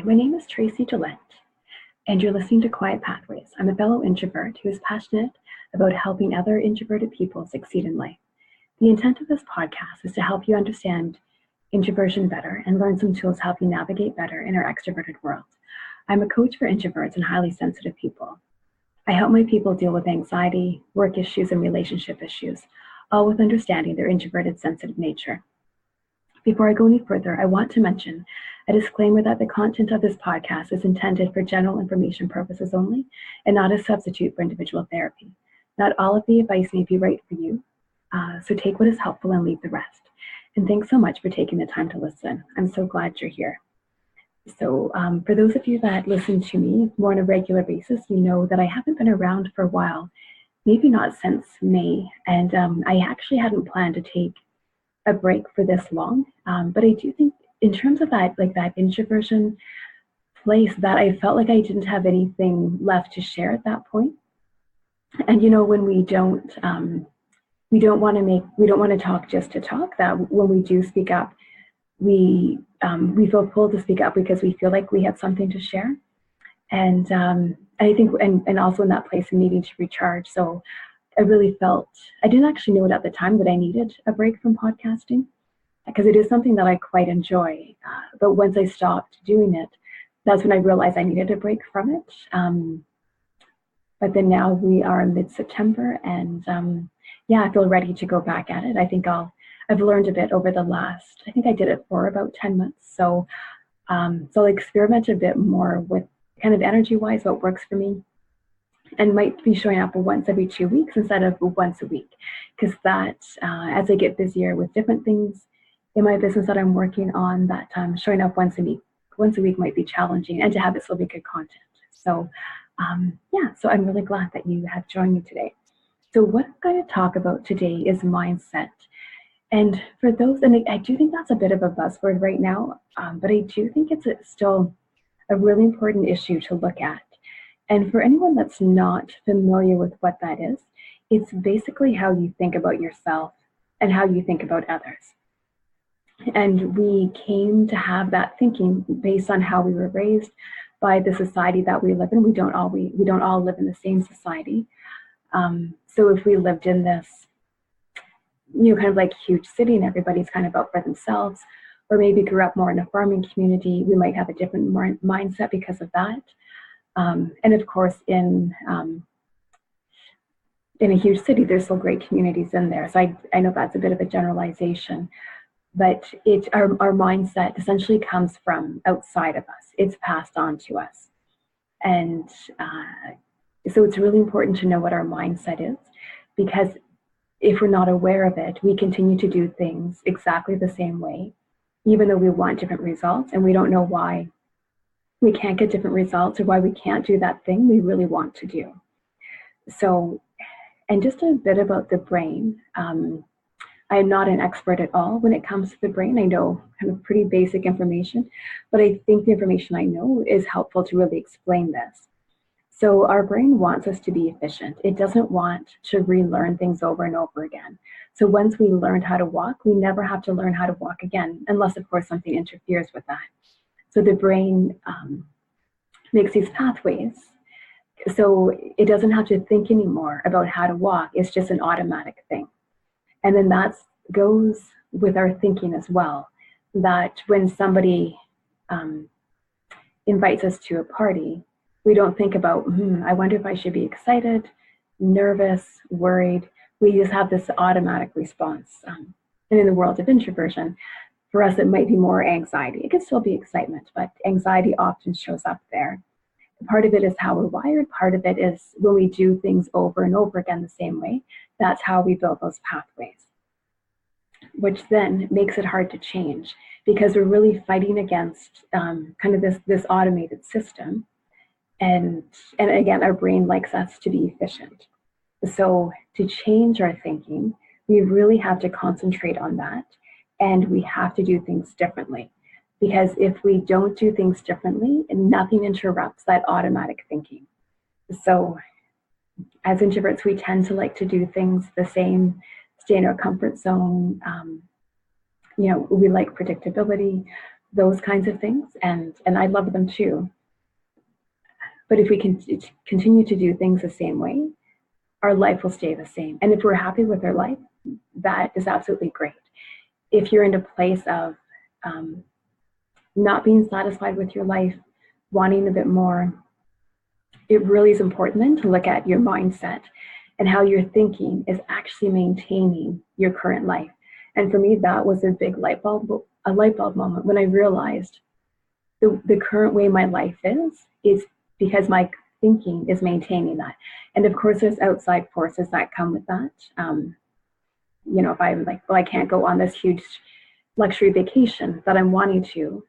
my name is Tracy Gillette, and you're listening to Quiet Pathways. I'm a fellow introvert who is passionate about helping other introverted people succeed in life. The intent of this podcast is to help you understand introversion better and learn some tools to help you navigate better in our extroverted world. I'm a coach for introverts and highly sensitive people. I help my people deal with anxiety, work issues, and relationship issues, all with understanding their introverted, sensitive nature. Before I go any further, I want to mention a disclaimer that the content of this podcast is intended for general information purposes only and not a substitute for individual therapy. Not all of the advice may be right for you, so take what is helpful and leave the rest. And thanks so much for taking the time to listen. I'm so glad you're here. So for those of you that listen to me more on a regular basis, you know that I haven't been around for a while, maybe not since May, and I actually hadn't planned to take a break for this long, but I do think in terms of that, like that introversion place, that I felt like I didn't have anything left to share at that point. And you know, when we don't want to talk just to talk. That when we do speak up, we feel pulled to speak up because we feel like we have something to share. And I think, and also in that place of needing to recharge. So I really felt, I didn't actually know it at the time that I needed a break from podcasting, because it is something that I quite enjoy. But once I stopped doing it, that's when I realized I needed a break from it. But then now we are in mid-September, and I feel ready to go back at it. I think I've learned a bit over the last, I think I did it for about 10 months. So I'll experiment a bit more with kind of energy-wise what works for me, and might be showing up once every 2 weeks instead of once a week, because that as I get busier with different things in my business that I'm working on, that showing up once a week might be challenging, and to have it still be good content. So so I'm really glad that you have joined me today. So what I'm going to talk about today is mindset. And for those, and I do think that's a bit of a buzzword right now, but I do think it's still a really important issue to look at. And for anyone that's not familiar with what that is, it's basically how you think about yourself and how you think about others. And we came to have that thinking based on how we were raised by the society that we live in. We don't all live in the same society. So if we lived in this, kind of like huge city and everybody's kind of out for themselves, or maybe grew up more in a farming community, we might have a different mindset because of that. And of course, in a huge city, there's still great communities in there. So I know that's a bit of a generalization, but our mindset essentially comes from outside of us. It's passed on to us. And so it's really important to know what our mindset is, because if we're not aware of it, we continue to do things exactly the same way, even though we want different results, and we don't know why we can't get different results or why we can't do that thing we really want to do. So, and just a bit about the brain. I am not an expert at all when it comes to the brain. I know kind of pretty basic information, but I think the information I know is helpful to really explain this. So our brain wants us to be efficient. It doesn't want to relearn things over and over again. So once we learned how to walk, we never have to learn how to walk again, unless of course something interferes with that. So the brain makes these pathways. So it doesn't have to think anymore about how to walk. It's just an automatic thing. And then that goes with our thinking as well, that when somebody invites us to a party, we don't think about, I wonder if I should be excited, nervous, worried. We just have this automatic response. And in the world of introversion, for us, it might be more anxiety. It could still be excitement, but anxiety often shows up there. Part of it is how we're wired. Part of it is when we do things over and over again the same way, that's how we build those pathways, which then makes it hard to change, because we're really fighting against kind of this automated system. And again, our brain likes us to be efficient. So to change our thinking, we really have to concentrate on that, and we have to do things differently. Because if we don't do things differently, nothing interrupts that automatic thinking. So as introverts, we tend to like to do things the same, stay in our comfort zone. We like predictability. those kinds of things, and I love them too. But if we can continue to do things the same way, our life will stay the same. And if we're happy with our life, that is absolutely great. If you're in a place of not being satisfied with your life, wanting a bit more, it really is important then to look at your mindset and how your thinking is actually maintaining your current life. And for me, that was a big light bulb moment when I realized the current way my life is because my thinking is maintaining that. And of course, there's outside forces that come with that. If I'm like, well, I can't go on this huge luxury vacation that I'm wanting to,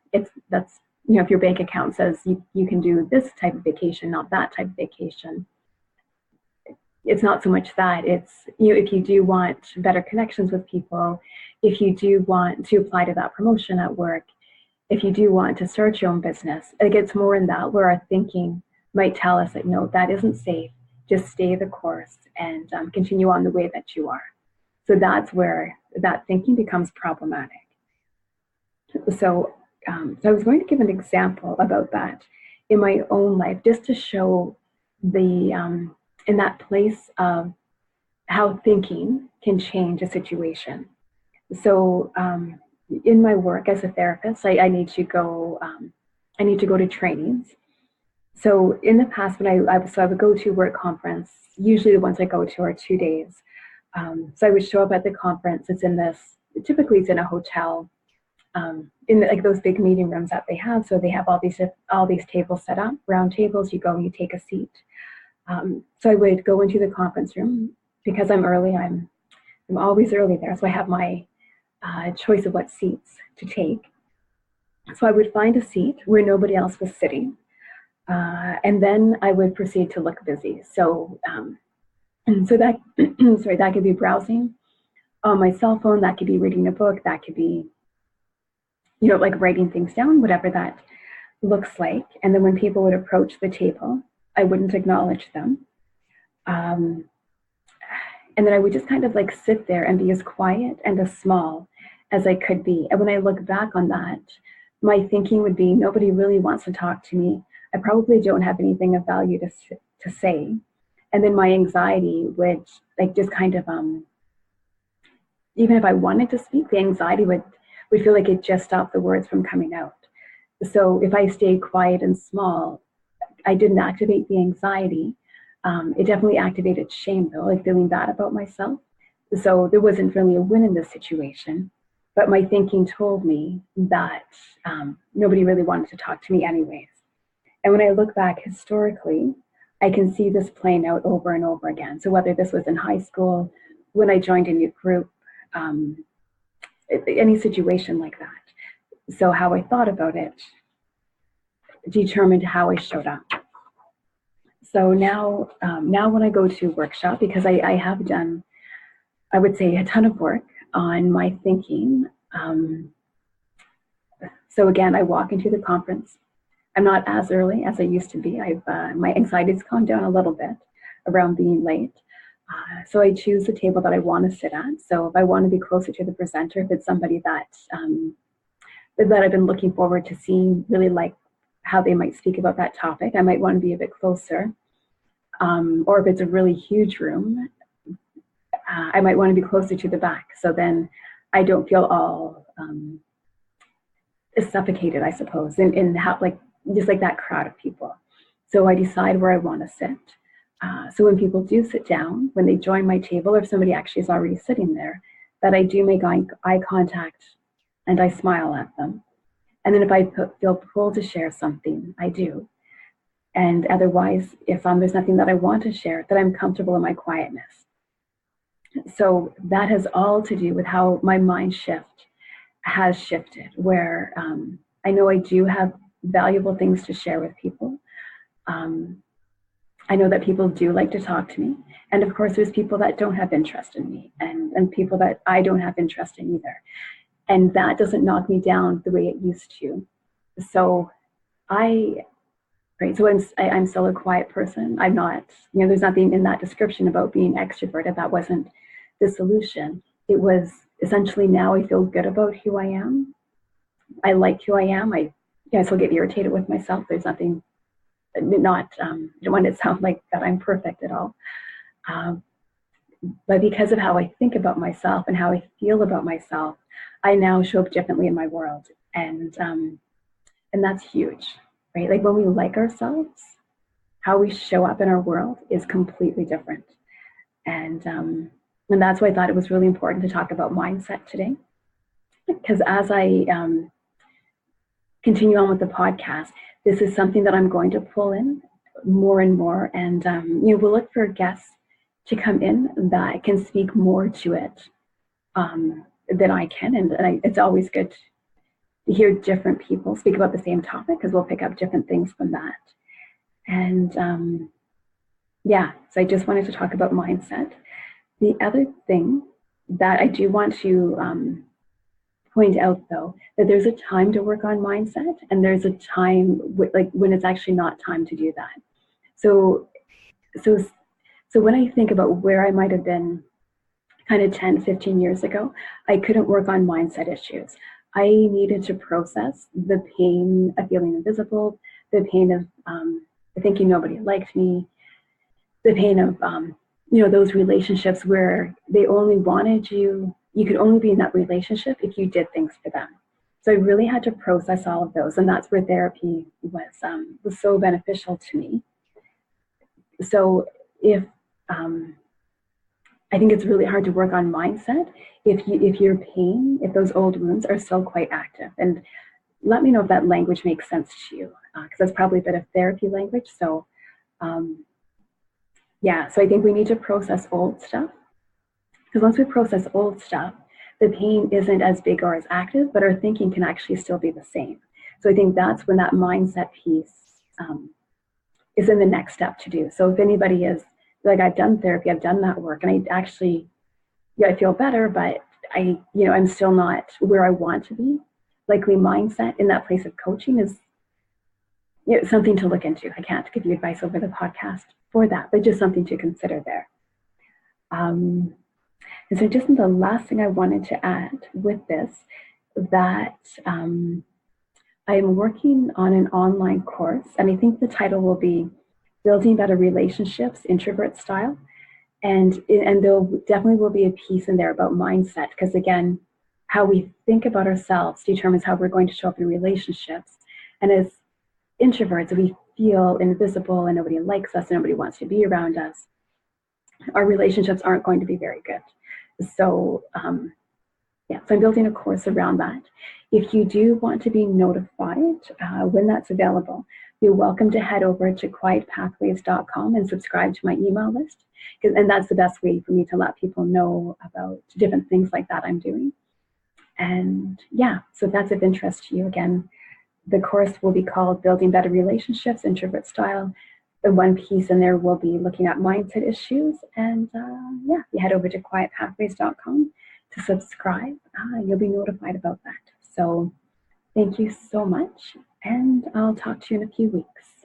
that's if your bank account says you can do this type of vacation, not that type of vacation, it's not so much that. It's, if you do want better connections with people, if you do want to apply to that promotion at work, if you do want to start your own business, it gets more in that where our thinking might tell us that, no, that isn't safe. Just stay the course and continue on the way that you are. So that's where that thinking becomes problematic. So I was going to give an example about that in my own life, just to show in that place of how thinking can change a situation. So in my work as a therapist, I need to go to trainings. So in the past, when I would go to a work conference, usually the ones I go to are 2 days. So I would show up at the conference. Typically it's in a hotel, in like those big meeting rooms that they have. So they have all these tables set up, round tables. You go and you take a seat. So I would go into the conference room because I'm early. I'm always early there, so I have my choice of what seats to take. So I would find a seat where nobody else was sitting, and then I would proceed to look busy. So that that could be browsing on my cell phone. That could be reading a book. That could be like writing things down, whatever that looks like. And then when people would approach the table, I wouldn't acknowledge them. And then I would just kind of like sit there and be as quiet and as small as I could be. And when I look back on that, my thinking would be, nobody really wants to talk to me. I probably don't have anything of value to say. And then my anxiety would like just kind of, even if I wanted to speak, the anxiety would feel like it just stopped the words from coming out. So if I stayed quiet and small, I didn't activate the anxiety. It definitely activated shame though, like feeling bad about myself. So there wasn't really a win in this situation, but my thinking told me that nobody really wanted to talk to me anyways. And when I look back historically, I can see this playing out over and over again. So whether this was in high school, when I joined a new group, any situation like that. So how I thought about it determined how I showed up. So now when I go to workshop, because I have done, I would say, a ton of work on my thinking. So again, I walk into the conference. I'm not as early as I used to be. My anxiety's calmed down a little bit around being late. So I choose the table that I want to sit at. So if I want to be closer to the presenter, if it's somebody that I've been looking forward to seeing, really like how they might speak about that topic, I might want to be a bit closer. Or if it's a really huge room, I might want to be closer to the back. So then I don't feel all suffocated, I suppose, in how, like, just like that crowd of people. So I decide where I want to sit. So when people do sit down, when they join my table, or if somebody actually is already sitting there, that I do make eye contact and I smile at them. And then if I feel pulled to share something, I do. And otherwise, if there's nothing that I want to share, that I'm comfortable in my quietness. So that has all to do with how my mind shift has shifted, where I know I do have valuable things to share with people. I know that people do like to talk to me. And of course, there's people that don't have interest in me, and people that I don't have interest in either. And that doesn't knock me down the way it used to. So I'm still a quiet person. I'm not, there's nothing in that description about being extroverted. That wasn't the solution. It was essentially, now I feel good about who I am, I like who I am. I still get irritated with myself. There's nothing, not, I don't want it to sound like that I'm perfect at all. But because of how I think about myself and how I feel about myself, I now show up differently in my world. And that's huge, right? Like when we like ourselves, how we show up in our world is completely different. And that's why I thought it was really important to talk about mindset today. Because as I continue on with the podcast, this is something that I'm going to pull in more and more. And, we'll look for guests to come in that can speak more to it than I can. And it's always good to hear different people speak about the same topic, because we'll pick up different things from that. And so I just wanted to talk about mindset. The other thing that I do want to point out, though, that there's a time to work on mindset, and there's a time when it's actually not time to do that. So when I think about where I might have been kind of 10, 15 years ago, I couldn't work on mindset issues. I needed to process the pain of feeling invisible, the pain of thinking nobody liked me, the pain of those relationships where they only wanted you. You could only be in that relationship if you did things for them. So I really had to process all of those, and that's where therapy was so beneficial to me. So if I think it's really hard to work on mindset if your pain, if those old wounds are still quite active. And let me know if that language makes sense to you, because that's probably a bit of therapy language. So so I think we need to process old stuff, because once we process old stuff, the pain isn't as big or as active, but our thinking can actually still be the same. So I think that's when that mindset piece is in the next step to do. So if anybody is like, I've done therapy, I've done that work, and I actually, I feel better, but I'm still not where I want to be. Likely mindset in that place of coaching is something to look into. I can't give you advice over the podcast for that, but just something to consider there. And so just the last thing I wanted to add with this, that I am working on an online course, and I think the title will be Building Better Relationships, Introvert Style. And there definitely will be a piece in there about mindset, because again, how we think about ourselves determines how we're going to show up in relationships. And as introverts, we feel invisible and nobody likes us and nobody wants to be around us, our relationships aren't going to be very good. So so I'm building a course around that. If you do want to be notified when that's available, you're welcome to head over to quietpathways.com and subscribe to my email list. And that's the best way for me to let people know about different things like that I'm doing. And so if that's of interest to you, again, the course will be called Building Better Relationships, Introvert Style. The one piece in there will be looking at mindset issues. And you head over to quietpathways.com to subscribe. You'll be notified about that. So thank you so much, and I'll talk to you in a few weeks.